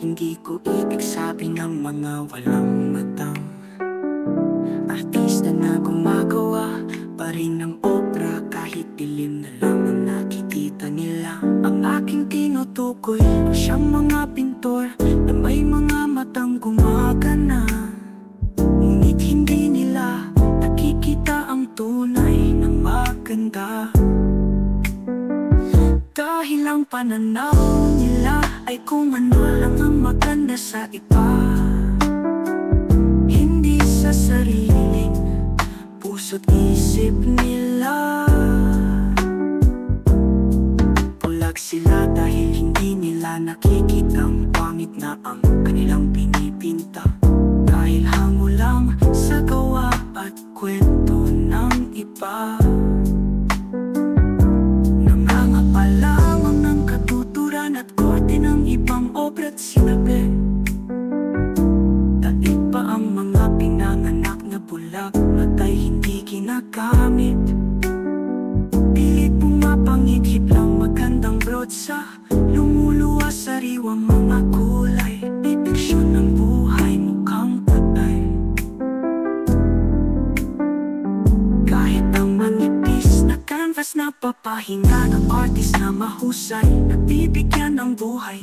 Hindi ko ibig sabi ng mga walang matang artista na gumagawa pa rin ng obra kahit dilim na lang ang nakikita nila. Ang aking tinutukoy siyang mga pintor na may mga matang gumagana, ngunit hindi nila nakikita ang tunay na maganda. Dahil ang pananaw nila ay kung ano lang ang maganda sa iba, hindi sa sariling puso't isip nila. Bulag sila dahil hindi nila nakikita ang pangit na ang kanilang pinipinta, dahil hango lang sa gawa at kwento ng iba. At korte ng ibang obra't sinabi, daig pa ang mga pinanganak na bulag at ay hindi ginagamit. Pilit pumapangidhip lang magandang brotsa, lumuluwa sariwang mga kulay. Depiksyon ng buhay mukhang patay. Kahit ang manipis na canvas na papahinga ng artist na mahusay, nagbibigyan ng buhay